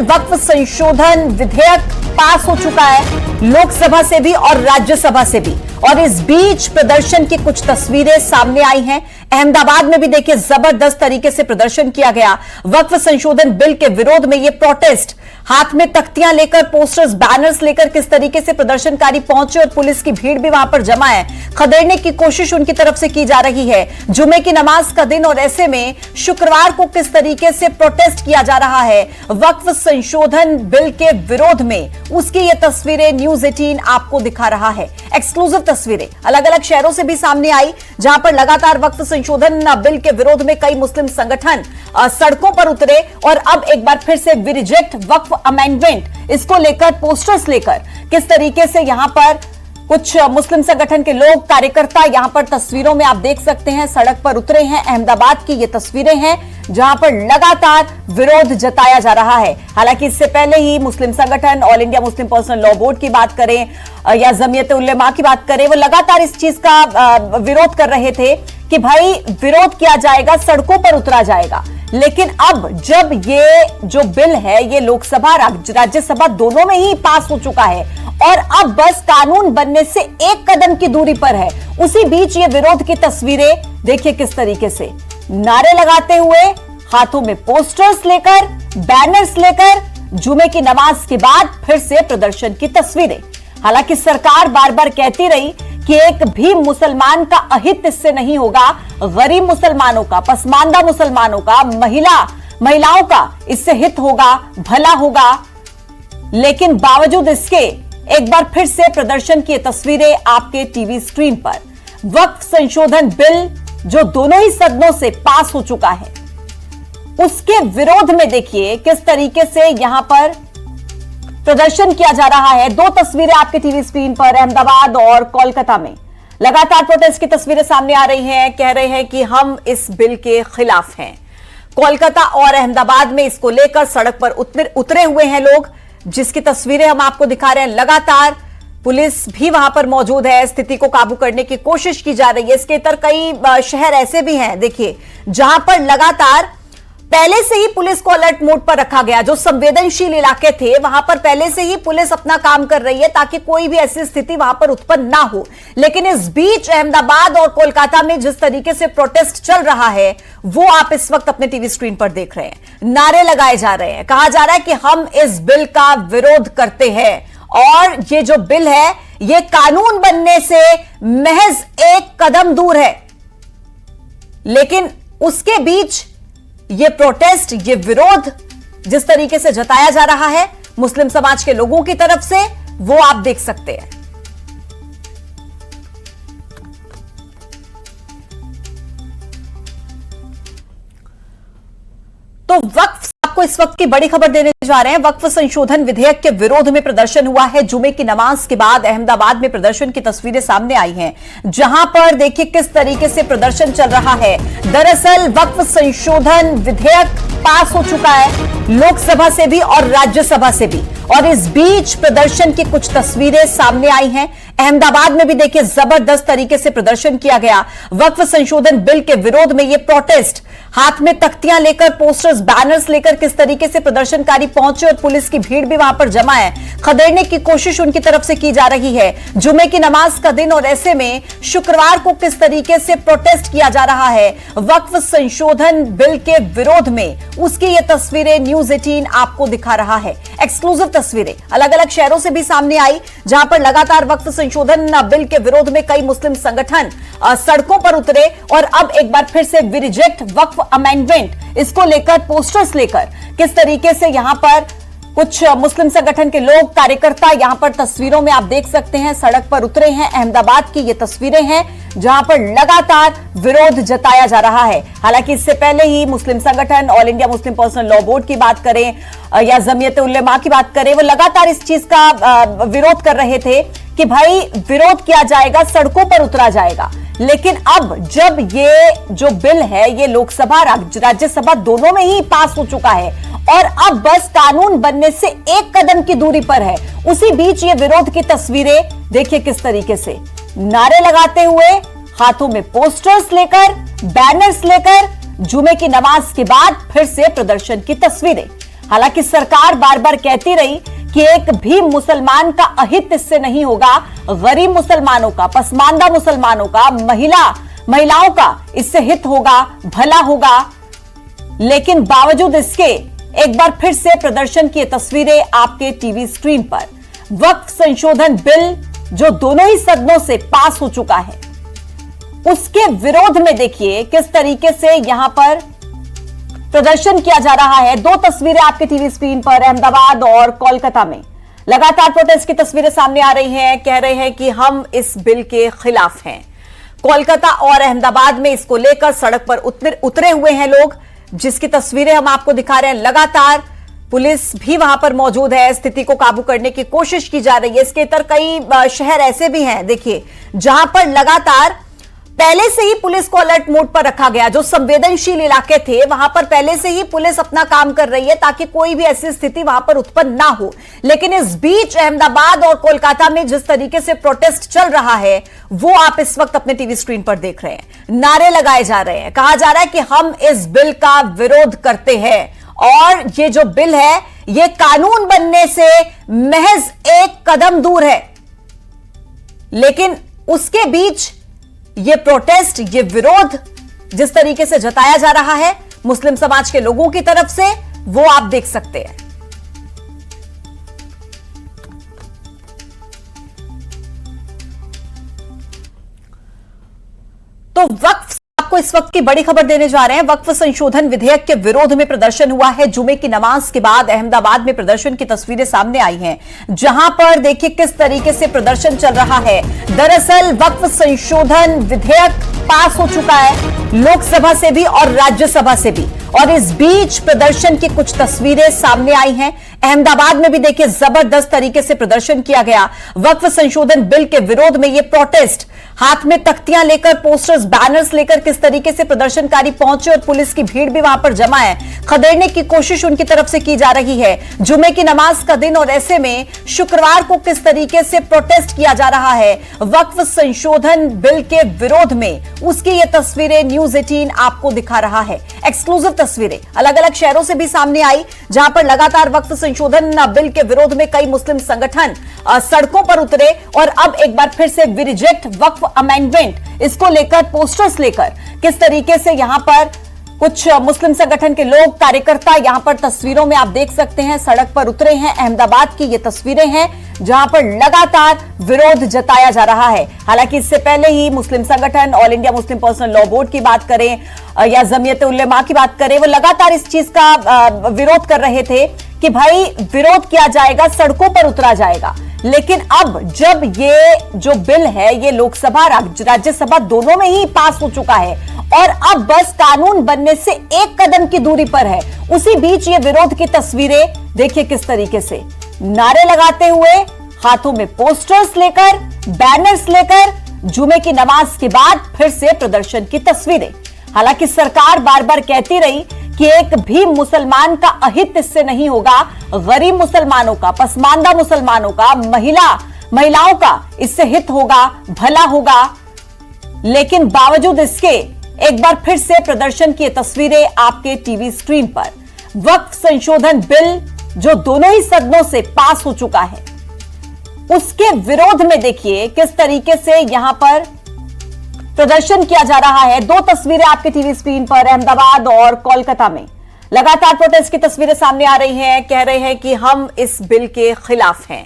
वक्फ संशोधन विधेयक पास हो चुका है लोकसभा से भी और राज्यसभा से भी, और इस बीच प्रदर्शन की कुछ तस्वीरें सामने आई हैं। अहमदाबाद में भी देखिए जबरदस्त तरीके से प्रदर्शन किया गया वक्फ संशोधन बिल के विरोध में। ये प्रोटेस्ट हाथ में तख्तियां लेकर, पोस्टर्स, बैनर्स लेकर किस तरीके से प्रदर्शनकारी पहुंचे और पुलिस की भीड़ भी वहां पर जमा है। खदेड़ने की कोशिश उनकी तरफ से की जा रही है। जुमे की नमाज का दिन और ऐसे में शुक्रवार को किस तरीके से प्रोटेस्ट किया जा रहा है वक्फ संशोधन बिल के विरोध में, उसकी ये तस्वीरें न्यूज 18 आपको दिखा रहा है। एक्सक्लूसिव तस्वीरें अलग अलग शहरों से भी सामने आई, जहां पर लगातार वक्फ संशोधन बिल के विरोध में कई मुस्लिम संगठन सड़कों पर उतरे और अब एक बार फिर से वी रिजेक्ट वक्फ अमेंडमेंट, इसको लेकर पोस्टर्स लेकर किस तरीके से यहां पर कुछ मुस्लिम संगठन के लोग, कार्यकर्ता यहां पर तस्वीरों में आप देख सकते हैं सड़क पर उतरे हैं। अहमदाबाद की ये तस्वीरें हैं जहां पर लगातार विरोध जताया जा रहा है। हालांकि इससे पहले ही मुस्लिम संगठन, all India Muslim personal law board की बात करें या जमीयत उलेमा की बात करें, वो लगातार इस चीज का विरोध कर रहे थे कि भाई विरोध किया जाएगा, सड़कों पर उतरा जाएगा। लेकिन अब जब ये जो बिल है ये लोकसभा राज्यसभा दोनों में ही पास हो चुका है और अब बस कानून बनने से एक कदम की दूरी पर है, उसी बीच ये विरोध की तस्वीरें देखिए किस तरीके से नारे लगाते हुए, हाथों में पोस्टर्स लेकर, बैनर्स लेकर, जुमे की नमाज के बाद फिर से प्रदर्शन की तस्वीरें। हालांकि सरकार बार बार कहती रही कि एक भी मुसलमान का अहित इससे नहीं होगा, गरीब मुसलमानों का, पसमानदा मुसलमानों का, महिलाओं का इससे हित होगा, भला होगा। लेकिन बावजूद इसके एक बार फिर से प्रदर्शन की तस्वीरें आपके टीवी स्क्रीन पर। वक्फ संशोधन बिल जो दोनों ही सदनों से पास हो चुका है, उसके विरोध में देखिए किस तरीके से यहां पर प्रदर्शन किया जा रहा है। दो तस्वीरें आपके टीवी स्क्रीन पर, अहमदाबाद और कोलकाता में लगातार प्रोटेस्ट की तस्वीरें सामने आ रही हैं। कह रहे हैं कि हम इस बिल के खिलाफ हैं। कोलकाता और अहमदाबाद में इसको लेकर सड़क पर उतरे हुए हैं लोग, जिसकी तस्वीरें हम आपको दिखा रहे हैं। लगातार पुलिस भी वहां पर मौजूद है, स्थिति को काबू करने की कोशिश की जा रही है। इसके इतर कई शहर ऐसे भी हैं देखिए जहां पर लगातार पहले से ही पुलिस को अलर्ट मोड पर रखा गया। जो संवेदनशील इलाके थे वहां पर पहले से ही पुलिस अपना काम कर रही है ताकि कोई भी ऐसी स्थिति वहां पर उत्पन्न ना हो। लेकिन इस बीच अहमदाबाद और कोलकाता में जिस तरीके से प्रोटेस्ट चल रहा है वो आप इस वक्त अपने टीवी स्क्रीन पर देख रहे हैं। नारे लगाए जा रहे हैं, कहा जा रहा है कि हम इस बिल का विरोध करते हैं और ये जो बिल है ये कानून बनने से महज एक कदम दूर है। लेकिन उसके बीच ये प्रोटेस्ट, ये विरोध जिस तरीके से जताया जा रहा है मुस्लिम समाज के लोगों की तरफ से, वो आप देख सकते हैं। तो वक्फ, आपको इस वक्त की बड़ी खबर देने जा रहे हैं। वक्फ संशोधन विधेयक के विरोध में प्रदर्शन हुआ है। जुमे की नमाज के बाद अहमदाबाद में प्रदर्शन की तस्वीरें सामने आई हैं, जहां पर देखिए किस तरीके से प्रदर्शन चल रहा है। दरअसल वक्फ संशोधन विधेयक पास हो चुका है लोकसभा से भी और राज्यसभा से भी, और इस बीच प्रदर्शन की कुछ तस्वीरें सामने आई हैं। अहमदाबाद में भी देखिए जबरदस्त तरीके से प्रदर्शन किया गया वक्फ संशोधन बिल के विरोध में। ये प्रोटेस्ट हाथ में तख्तियां लेकर, पोस्टर्स, बैनर्स लेकर किस तरीके से प्रदर्शनकारी पहुंचे और पुलिस की भीड़ भी वहां पर जमा है। खदेड़ने की कोशिश उनकी तरफ से की जा रही है। जुमे की नमाज का दिन और ऐसे में शुक्रवार को किस तरीके से प्रोटेस्ट किया जा रहा है वक्फ संशोधन बिल के विरोध में, उसकी ये तस्वीरें न्यूज 18 आपको दिखा रहा है। एक्सक्लूसिव तस्वीरें अलग अलग शहरों से भी सामने आई, जहां पर लगातार वक्फ संशोधन बिल के विरोध में कई मुस्लिम संगठन सड़कों पर उतरे और अब एक बार फिर से वी रिजेक्ट वक्फ अमेंडमेंट, इसको लेकर पोस्टर्स लेकर किस तरीके से यहां पर कुछ मुस्लिम संगठन के लोग, कार्यकर्ता यहां पर तस्वीरों में आप देख सकते हैं सड़क पर उतरे हैं। अहमदाबाद की ये तस्वीरें हैं जहां पर लगातार विरोध जताया जा रहा है। हालांकि इससे पहले ही मुस्लिम संगठन, all India Muslim personal law board की बात करें या जमीयत उलेमा की बात करें, वो लगातार इस चीज का विरोध कर रहे थे कि भाई विरोध किया जाएगा, सड़कों पर उतरा जाएगा। लेकिन अब जब ये जो बिल है ये लोकसभा राज्यसभा दोनों में ही पास हो चुका है और अब बस कानून बनने से एक कदम की दूरी पर है, उसी बीच ये विरोध की तस्वीरें देखिए किस तरीके से नारे लगाते हुए, हाथों में पोस्टर्स लेकर, बैनर्स लेकर, जुमे की नमाज के बाद फिर से प्रदर्शन की तस्वीरें। हालांकि सरकार बार बार कहती रही कि एक भी मुसलमान का अहित इससे नहीं होगा, गरीब मुसलमानों का, पसमानदा मुसलमानों का, महिलाओं का इससे हित होगा, भला होगा। लेकिन बावजूद इसके एक बार फिर से प्रदर्शन की तस्वीरें आपके टीवी स्क्रीन पर। वक्फ संशोधन बिल जो दोनों ही सदनों से पास हो चुका है, उसके विरोध में देखिए किस तरीके से यहां पर प्रदर्शन किया जा रहा है। दो तस्वीरें आपके टीवी स्क्रीन पर, अहमदाबाद और कोलकाता में लगातार प्रोटेस्ट की तस्वीरें सामने आ रही हैं। कह रहे हैं कि हम इस बिल के खिलाफ हैं। कोलकाता और अहमदाबाद में इसको लेकर सड़क पर उतरे हुए हैं लोग, जिसकी तस्वीरें हम आपको दिखा रहे हैं। लगातार पुलिस भी वहां पर मौजूद है, स्थिति को काबू करने की कोशिश की जा रही है। इसके इतर कई शहर ऐसे भी हैं, देखिए, जहां पर लगातार पहले से ही पुलिस को अलर्ट मोड पर रखा गया। जो संवेदनशील इलाके थे वहां पर पहले से ही पुलिस अपना काम कर रही है ताकि कोई भी ऐसी स्थिति वहां पर उत्पन्न ना हो। लेकिन इस बीच अहमदाबाद और कोलकाता में जिस तरीके से प्रोटेस्ट चल रहा है, वो आप इस वक्त अपने टीवी स्क्रीन पर देख रहे हैं। नारे लगाए जा रहे हैं, कहा जा रहा है कि हम इस बिल का विरोध करते हैं और ये जो बिल है ये कानून बनने से महज एक कदम दूर है। लेकिन उसके बीच ये प्रोटेस्ट, ये विरोध जिस तरीके से जताया जा रहा है मुस्लिम समाज के लोगों की तरफ से, वो आप देख सकते हैं। तो वक्फ, आपको इस वक्त की बड़ी खबर देने जा रहे हैं। वक्फ संशोधन विधेयक के विरोध में प्रदर्शन हुआ है। जुमे की नमाज के बाद अहमदाबाद में प्रदर्शन की तस्वीरें सामने आई हैं, जहां पर देखिए किस तरीके से प्रदर्शन चल रहा है। दरअसल वक्फ संशोधन विधेयक पास हो चुका है, लोकसभा से भी और राज्यसभा से भी, और इस बीच प्रदर्शन की कुछ तस्वीरें सामने आई हैं। अहमदाबाद में भी देखिए जबरदस्त तरीके से प्रदर्शन किया गया। वक्फ संशोधन बिल के विरोध में यह प्रोटेस्ट, हाथ में तख्तियां लेकर, पोस्टर्स, बैनर्स लेकर किस तरीके से प्रदर्शनकारी पहुंचे और पुलिस की भीड़ भी वहां पर जमा है। खदेड़ने की कोशिश उनकी तरफ से की जा रही है। जुमे की नमाज का दिन और ऐसे में शुक्रवार को किस तरीके से प्रोटेस्ट किया जा रहा है वक्फ संशोधन बिल के विरोध में, उसकी ये तस्वीरें न्यूज 18 आपको दिखा रहा है। एक्सक्लूसिव तस्वीरें अलग अलग शहरों से भी सामने आई, जहां पर लगातार वक्फ संशोधन बिल के विरोध में कई मुस्लिम संगठन सड़कों पर उतरे और अब एक बार फिर से वी रिजेक्ट वक्फ अमेंडमेंट, इसको लेकर पोस्टर्स लेकर किस तरीके से यहां पर कुछ मुस्लिम संगठन के लोग, कार्यकर्ता यहां पर तस्वीरों में आप देख सकते हैं सड़क पर उतरे हैं। अहमदाबाद की ये तस्वीरें हैं जहां पर लगातार विरोध जताया जा रहा है। हालांकि इससे पहले ही मुस्लिम संगठन, all India Muslim personal law board की बात करें या जमीयत उलेमा की बात करें, वो लगातार इस चीज का विरोध कर रहे थे कि भाई विरोध किया जाएगा, सड़कों पर उतरा जाएगा। लेकिन अब जब ये जो बिल है ये लोकसभा राज्यसभा दोनों में ही पास हो चुका है और अब बस कानून बनने से एक कदम की दूरी पर है, उसी बीच ये विरोध की तस्वीरें देखिए किस तरीके से नारे लगाते हुए, हाथों में पोस्टर्स लेकर, बैनर्स लेकर, जुमे की नमाज के बाद फिर से प्रदर्शन की तस्वीरें। हालांकि सरकार बार बार कहती रही कि एक भी मुसलमान का अहित इससे नहीं होगा, गरीब मुसलमानों का, पसमानदा मुसलमानों का, महिलाओं का इससे हित होगा, भला होगा। लेकिन बावजूद इसके एक बार फिर से प्रदर्शन की तस्वीरें आपके टीवी स्क्रीन पर। वक्फ संशोधन बिल जो दोनों ही सदनों से पास हो चुका है, उसके विरोध में देखिए किस तरीके से यहां पर प्रदर्शन किया जा रहा है। दो तस्वीरें आपके टीवी स्क्रीन पर, अहमदाबाद और कोलकाता में लगातार प्रोटेस्ट की तस्वीरें सामने आ रही हैं। कह रहे हैं कि हम इस बिल के खिलाफ हैं।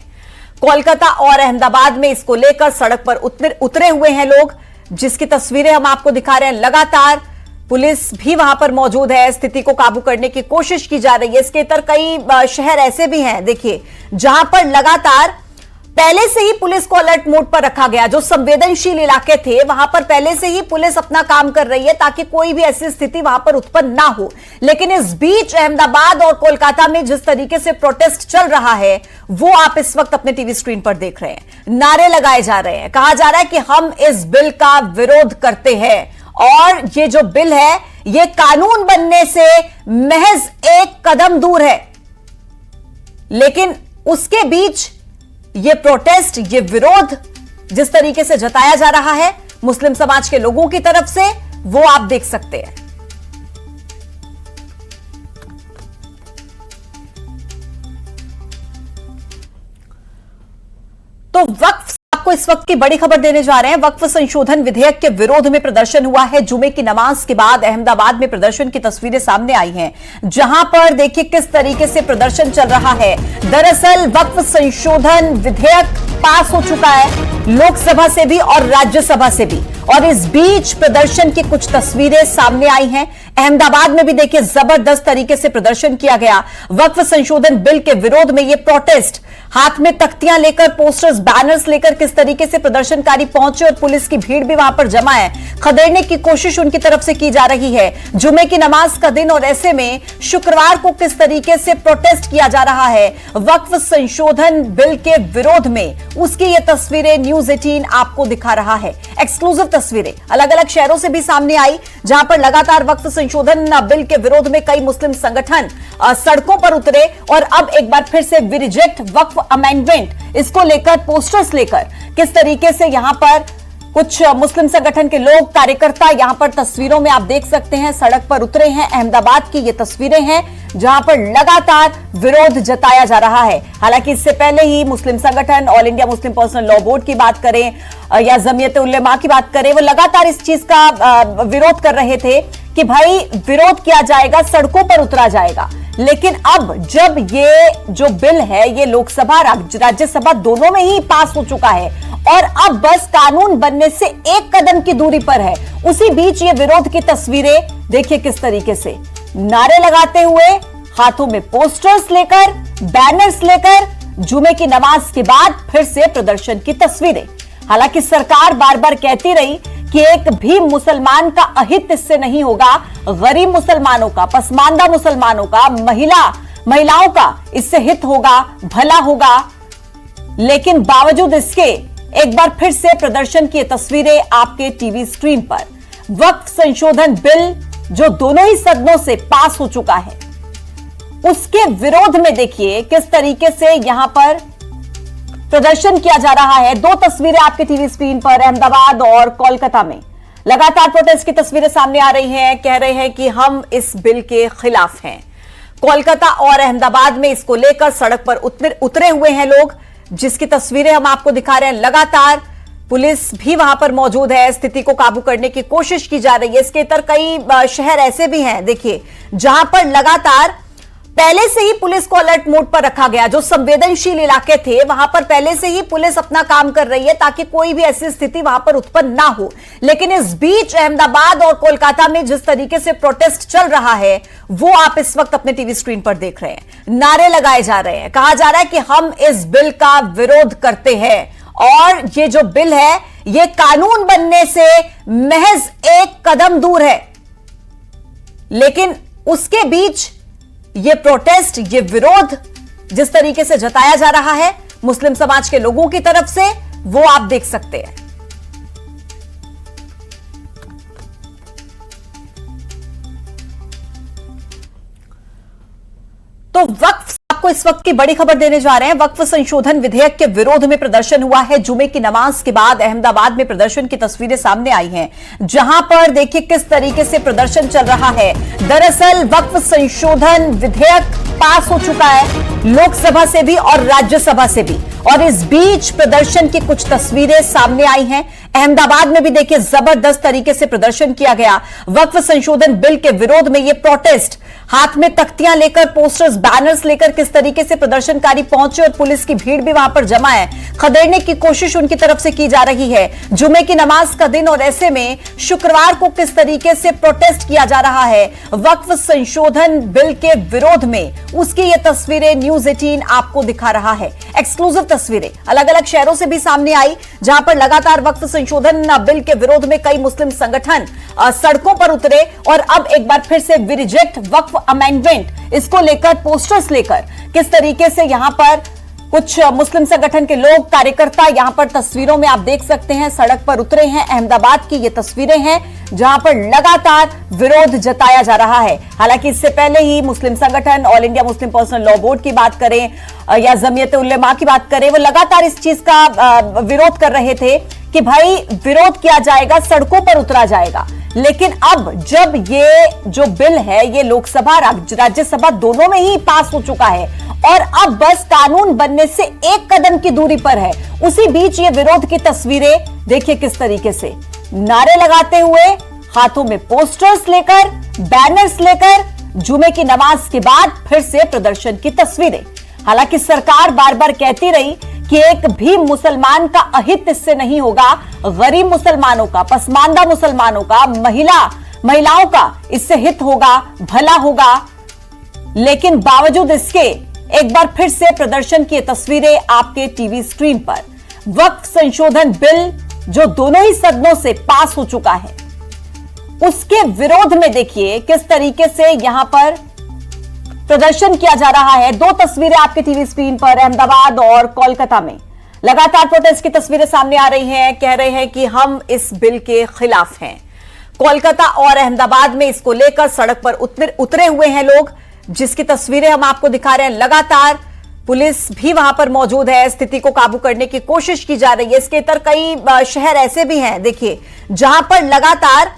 कोलकाता और अहमदाबाद में इसको लेकर सड़क पर उतरे हुए हैं लोग, जिसकी तस्वीरें हम आपको दिखा रहे हैं। लगातार पुलिस भी वहां पर मौजूद है, स्थिति को काबू करने की कोशिश की जा रही है। इसके इतर कई शहर ऐसे भी हैं, देखिए, जहां पर लगातार पहले से ही पुलिस को अलर्ट मोड पर रखा गया। जो संवेदनशील इलाके थे वहां पर पहले से ही पुलिस अपना काम कर रही है ताकि कोई भी ऐसी स्थिति वहां पर उत्पन्न ना हो। लेकिन इस बीच अहमदाबाद और कोलकाता में जिस तरीके से प्रोटेस्ट चल रहा है, वो आप इस वक्त अपने टीवी स्क्रीन पर देख रहे हैं। नारे लगाए जा रहे हैं, कहा जा रहा है कि हम इस बिल का विरोध करते हैं और ये जो बिल है ये कानून बनने से महज एक कदम दूर है। लेकिन उसके बीच ये प्रोटेस्ट, ये विरोध जिस तरीके से जताया जा रहा है मुस्लिम समाज के लोगों की तरफ से, वो आप देख सकते हैं। तो वक्फ आपको इस वक्त की बड़ी खबर देने जा रहे हैं। वक्फ संशोधन विधेयक के विरोध में प्रदर्शन हुआ है। जुमे की नमाज के बाद अहमदाबाद में प्रदर्शन की तस्वीरें सामने आई हैं, जहां पर देखिए किस तरीके से प्रदर्शन चल रहा है। दरअसल वक्फ संशोधन विधेयक पास हो चुका है, लोकसभा से भी और राज्यसभा से भी, और इस बीच प्रदर्शन की कुछ तस्वीरें सामने आई हैं। अहमदाबाद में भी देखिए जबरदस्त तरीके से प्रदर्शन किया गया। वक्फ संशोधन बिल के विरोध में ये प्रोटेस्ट, हाथ में तख्तियां लेकर, पोस्टर्स, बैनर्स लेकर किस तरीके से प्रदर्शनकारी पहुंचे और पुलिस की भीड़ भी वहां पर जमा है। खदेड़ने की कोशिश उनकी तरफ से की जा रही है। जुमे की नमाज का दिन और ऐसे में शुक्रवार को किस तरीके से प्रोटेस्ट किया जा रहा है वक्फ संशोधन बिल के विरोध में, उसकी ये तस्वीरें न्यूज 18 आपको दिखा रहा है। एक्सक्लूसिव तस्वीरें अलग अलग शहरों से भी सामने आई, जहां पर लगातार वक्फ संशोधन बिल के विरोध में कई मुस्लिम संगठन सड़कों पर उतरे और अब एक बार फिर से वी रिजेक्ट वक्फ अमेंडमेंट, इसको लेकर पोस्टर्स लेकर किस तरीके से यहां पर कुछ मुस्लिम संगठन के लोग, कार्यकर्ता यहां पर तस्वीरों में आप देख सकते हैं सड़क पर उतरे हैं। अहमदाबाद की ये तस्वीरें हैं जहां पर लगातार विरोध जताया जा रहा है। हालांकि इससे पहले ही मुस्लिम संगठन, all India Muslim personal law board की बात करें या जमीयत उलेमा की बात करें, वो लगातार इस चीज का विरोध कर रहे थे कि भाई विरोध किया जाएगा, सड़कों पर उतरा जाएगा। लेकिन अब जब ये जो बिल है ये लोकसभा राज्यसभा दोनों में ही पास हो चुका है और अब बस कानून बनने से एक कदम की दूरी पर है, उसी बीच ये विरोध की तस्वीरें देखिए किस तरीके से नारे लगाते हुए, हाथों में पोस्टर्स लेकर, बैनर्स लेकर, जुमे की नमाज के बाद फिर से प्रदर्शन की तस्वीरें। हालांकि सरकार बार बार कहती रही कि एक भी मुसलमान का अहित इससे नहीं होगा, गरीब मुसलमानों का, पसमानदा मुसलमानों का, महिलाओं का इससे हित होगा, भला होगा। लेकिन बावजूद इसके एक बार फिर से प्रदर्शन की तस्वीरें आपके टीवी स्क्रीन पर। वक्फ संशोधन बिल जो दोनों ही सदनों से पास हो चुका है, उसके विरोध में देखिए किस तरीके से यहां पर प्रदर्शन किया जा रहा है। दो तस्वीरें आपके टीवी स्क्रीन पर, अहमदाबाद और कोलकाता में लगातार प्रोटेस्ट की तस्वीरें सामने आ रही हैं। कह रहे हैं कि हम इस बिल के खिलाफ हैं। कोलकाता और अहमदाबाद में इसको लेकर सड़क पर उतरे हुए हैं लोग, जिसकी तस्वीरें हम आपको दिखा रहे हैं। लगातार पुलिस भी वहां पर मौजूद है, स्थिति को काबू करने की कोशिश की जा रही है। इसके इतर कई शहर ऐसे भी हैं देखिए जहां पर लगातार पहले से ही पुलिस को अलर्ट मोड पर रखा गया। जो संवेदनशील इलाके थे वहां पर पहले से ही पुलिस अपना काम कर रही है ताकि कोई भी ऐसी स्थिति वहां पर उत्पन्न ना हो। लेकिन इस बीच अहमदाबाद और कोलकाता में जिस तरीके से प्रोटेस्ट चल रहा है वो आप इस वक्त अपने टीवी स्क्रीन पर देख रहे हैं। नारे लगाए जा रहे हैं, कहा जा रहा है कि हम इस बिल का विरोध करते हैं और ये जो बिल है ये कानून बनने से महज एक कदम दूर है। लेकिन उसके बीच ये प्रोटेस्ट, ये विरोध जिस तरीके से जताया जा रहा है मुस्लिम समाज के लोगों की तरफ से, वो आप देख सकते हैं। तो वक्फ आपको इस वक्त की बड़ी खबर देने जा रहे हैं। वक्फ संशोधन विधेयक के विरोध में प्रदर्शन हुआ है। जुमे की नमाज के बाद अहमदाबाद में प्रदर्शन की तस्वीरें सामने आई हैं, जहां पर देखिए किस तरीके से प्रदर्शन चल रहा है। दरअसल वक्फ संशोधन विधेयक पास हो चुका है, लोकसभा से भी और राज्यसभा से भी, और इस बीच प्रदर्शन की कुछ तस्वीरें सामने आई हैं। अहमदाबाद में भी देखिए जबरदस्त तरीके से प्रदर्शन किया गया। वक्फ संशोधन बिल के विरोध में यह प्रोटेस्ट, हाथ में तख्तियां लेकर, पोस्टर्स, बैनर्स लेकर किस तरीके से प्रदर्शनकारी पहुंचे और पुलिस की भीड़ भी वहां पर जमा है। खदेड़ने की कोशिश उनकी तरफ से की जा रही है। जुमे की नमाज का दिन और ऐसे में शुक्रवार को किस तरीके से प्रोटेस्ट किया जा रहा है वक्फ संशोधन बिल के विरोध में, उसकी ये तस्वीरें न्यूज 18 आपको दिखा रहा है। एक्सक्लूसिव तस्वीरें अलग अलग शहरों से भी सामने आई, जहां पर लगातार वक्फ संशोधन बिल के विरोध में कई मुस्लिम संगठन सड़कों पर उतरे और अब एक बार फिर से वी रिजेक्ट वक्फ अमेंडमेंट, इसको लेकर पोस्टर्स लेकर किस तरीके से यहां पर कुछ मुस्लिम संगठन के लोग, कार्यकर्ता यहां पर तस्वीरों में आप देख सकते हैं सड़क पर उतरे हैं। अहमदाबाद की ये तस्वीरें हैं जहां पर लगातार विरोध जताया जा रहा है। हालांकि इससे पहले ही मुस्लिम संगठन, all India Muslim personal law board की बात करें या जमीयत उलेमा की बात करें, वो लगातार इस चीज का विरोध कर रहे थे कि भाई विरोध किया जाएगा, सड़कों पर उतरा जाएगा। लेकिन अब जब ये जो बिल है ये लोकसभा राज्यसभा दोनों में ही पास हो चुका है और अब बस कानून बनने से एक कदम की दूरी पर है, उसी बीच ये विरोध की तस्वीरें देखिए किस तरीके से नारे लगाते हुए, हाथों में पोस्टर्स लेकर, बैनर्स लेकर जुमे की नमाज के बाद फिर से प्रदर्शन की तस्वीरें। हालांकि सरकार बार बार कहती रही कि एक भी मुसलमान का अहित इससे नहीं होगा, गरीब मुसलमानों का, पसमानदा मुसलमानों का, महिलाओं का इससे हित होगा, भला होगा। लेकिन बावजूद इसके एक बार फिर से प्रदर्शन की तस्वीरें आपके टीवी स्क्रीन पर। वक्फ संशोधन बिल जो दोनों ही सदनों से पास हो चुका है, उसके विरोध में देखिए किस तरीके से यहां पर प्रदर्शन किया जा रहा है। दो तस्वीरें आपके टीवी स्क्रीन पर, अहमदाबाद और कोलकाता में लगातार प्रोटेस्ट की तस्वीरें सामने आ रही हैं। कह रहे हैं कि हम इस बिल के खिलाफ हैं। कोलकाता और अहमदाबाद में इसको लेकर सड़क पर उतरे हुए हैं लोग, जिसकी तस्वीरें हम आपको दिखा रहे हैं। लगातार पुलिस भी वहां पर मौजूद है, स्थिति को काबू करने की कोशिश की जा रही है। इसके इतर कई शहर ऐसे भी हैं देखिए जहां पर लगातार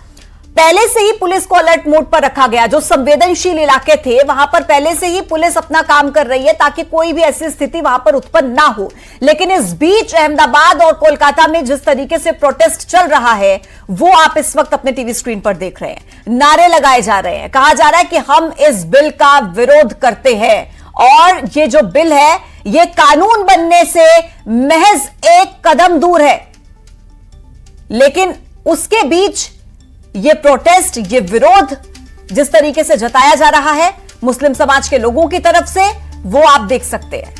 पहले से ही पुलिस को अलर्ट मोड पर रखा गया। जो संवेदनशील इलाके थे वहां पर पहले से ही पुलिस अपना काम कर रही है ताकि कोई भी ऐसी स्थिति वहां पर उत्पन्न ना हो। लेकिन इस बीच अहमदाबाद और कोलकाता में जिस तरीके से प्रोटेस्ट चल रहा है वो आप इस वक्त अपने टीवी स्क्रीन पर देख रहे हैं। नारे लगाए जा रहे हैं, कहा जा रहा है कि हम इस बिल का विरोध करते हैं और ये जो बिल है ये कानून बनने से महज एक कदम दूर है। लेकिन उसके बीच ये प्रोटेस्ट, ये विरोध जिस तरीके से जताया जा रहा है मुस्लिम समाज के लोगों की तरफ से, वो आप देख सकते हैं।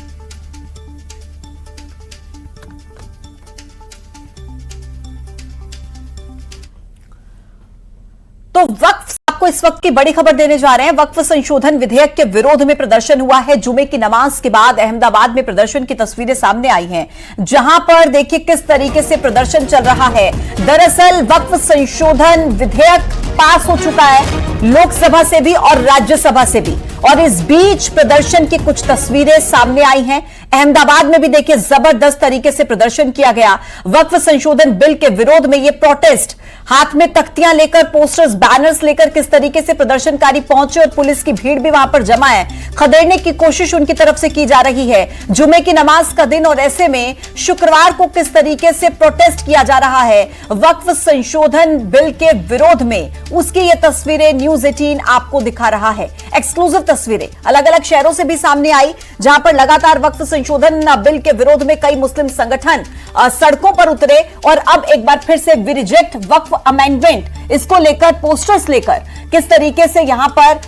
तो वक्फ आपको इस वक्त की बड़ी खबर देने जा रहे हैं। वक्फ संशोधन विधेयक के विरोध में प्रदर्शन हुआ है। जुमे की नमाज के बाद अहमदाबाद में प्रदर्शन की तस्वीरें सामने आई हैं, जहां पर देखिए किस तरीके से प्रदर्शन चल रहा है। दरअसल वक्फ संशोधन विधेयक पास हो चुका है लोकसभा से भी और राज्यसभा से भी, और इस बीच प्रदर्शन की कुछ तस्वीरें सामने आई हैं। अहमदाबाद में भी देखिए जबरदस्त तरीके से प्रदर्शन किया गया। वक्फ संशोधन बिल के विरोध में यह प्रोटेस्ट, हाथ में तख्तियां लेकर, पोस्टर्स, बैनर्स लेकर किस तरीके से प्रदर्शनकारी पहुंचे और पुलिस की भीड़ भी वहां पर जमा है। खदेड़ने की कोशिश उनकी तरफ से की जा रही है। जुमे की नमाज का दिन और ऐसे में शुक्रवार को किस तरीके से प्रोटेस्ट किया जा रहा है वक्फ संशोधन बिल के विरोध में, उसकी ये तस्वीरें न्यूज 18 आपको दिखा रहा है। एक्सक्लूसिव तस्वीरें अलग अलग शहरों से भी सामने आई, जहां पर लगातार वक्फ संशोधन बिल के विरोध में कई मुस्लिम संगठन सड़कों पर उतरे और अब एक बार फिर से वी रिजेक्ट वक्फ अमेंडमेंट, इसको लेकर पोस्टर्स लेकर किस तरीके से यहां पर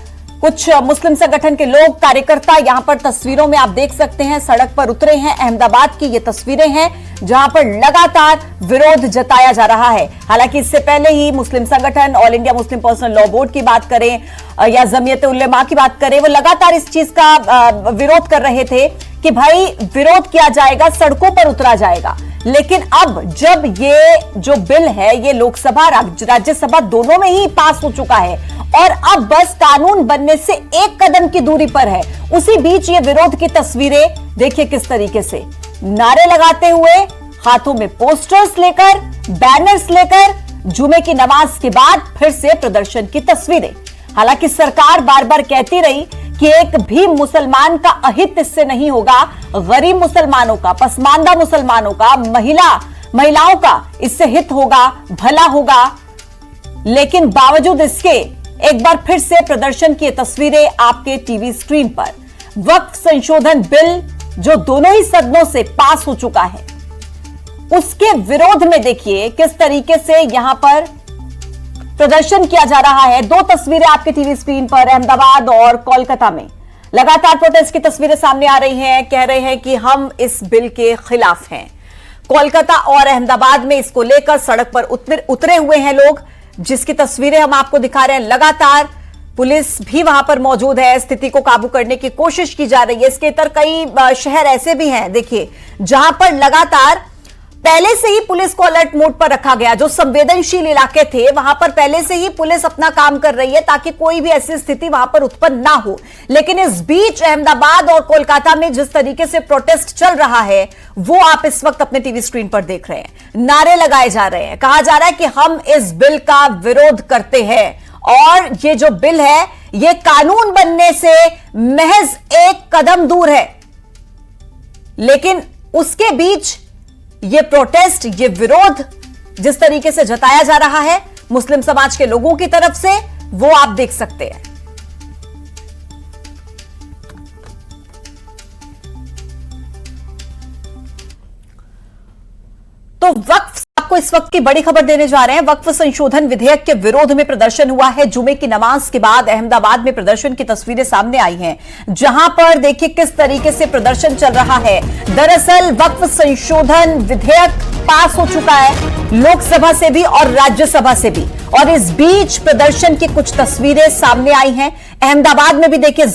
कुछ मुस्लिम संगठन के लोग, कार्यकर्ता यहां पर तस्वीरों में आप देख सकते हैं सड़क पर उतरे हैं। अहमदाबाद की ये तस्वीरें हैं जहां पर लगातार विरोध जताया जा रहा है। हालांकि इससे पहले ही मुस्लिम संगठन, all India Muslim personal law board की बात करें या जमीयत उलेमा की बात करें, वो लगातार इस चीज का विरोध कर रहे थे कि भाई विरोध किया जाएगा, सड़कों पर उतरा जाएगा। लेकिन अब जब ये जो बिल है ये लोकसभा राज्यसभा दोनों में ही पास हो चुका है और अब बस कानून बनने से एक कदम की दूरी पर है, उसी बीच ये विरोध की तस्वीरें देखिए किस तरीके से नारे लगाते हुए, हाथों में पोस्टर्स लेकर, बैनर्स लेकर जुमे की नमाज के बाद फिर से प्रदर्शन की तस्वीरें। हालांकि सरकार बार बार कहती रही कि एक भी मुसलमान का अहित इससे नहीं होगा, गरीब मुसलमानों का, पसमानदा मुसलमानों का, महिलाओं का इससे हित होगा, भला होगा। लेकिन बावजूद इसके एक बार फिर से प्रदर्शन की तस्वीरें आपके टीवी स्क्रीन पर। वक्फ संशोधन बिल जो दोनों ही सदनों से पास हो चुका है, उसके विरोध में देखिए किस तरीके से यहां पर प्रदर्शन किया जा रहा है। दो तस्वीरें आपके टीवी स्क्रीन पर, अहमदाबाद और कोलकाता में लगातार प्रोटेस्ट की तस्वीरें सामने आ रही हैं। कह रहे हैं कि हम इस बिल के खिलाफ हैं। कोलकाता और अहमदाबाद में इसको लेकर सड़क पर उतरे हुए हैं लोग, जिसकी तस्वीरें हम आपको दिखा रहे हैं। लगातार पुलिस भी वहां पर मौजूद है, स्थिति को काबू करने की कोशिश की जा रही है। इसके इतर कई शहर ऐसे भी हैं देखिए जहां पर लगातार पहले से ही पुलिस को अलर्ट मोड पर रखा गया। जो संवेदनशील इलाके थे वहां पर पहले से ही पुलिस अपना काम कर रही है ताकि कोई भी ऐसी स्थिति वहां पर उत्पन्न ना हो। लेकिन इस बीच अहमदाबाद और कोलकाता में जिस तरीके से प्रोटेस्ट चल रहा है वो आप इस वक्त अपने टीवी स्क्रीन पर देख रहे हैं। नारे लगाए जा रहे हैं, कहा जा रहा है कि हम इस बिल का विरोध करते हैं और ये जो बिल है ये कानून बनने से महज एक कदम दूर है। लेकिन उसके बीच ये प्रोटेस्ट, ये विरोध जिस तरीके से जताया जा रहा है मुस्लिम समाज के लोगों की तरफ से, वो आप देख सकते हैं। तो वक्फ, आपको इस वक्त की बड़ी खबर देने जा रहे हैं। वक्फ संशोधन विधेयक के विरोध में प्रदर्शन हुआ है। जुमे की नमाज के बाद अहमदाबाद में प्रदर्शन की तस्वीरें सामने आई हैं, जहां पर देखिए किस तरीके से प्रदर्शन चल रहा है। दरअसल वक्फ संशोधन विधेयक पास हो चुका है लोकसभा से भी और राज्यसभा से भी, और इस बीच प्रदर्शन की कुछ तस्वीरें सामने आई हैं। अहमदाबाद में भी देखिए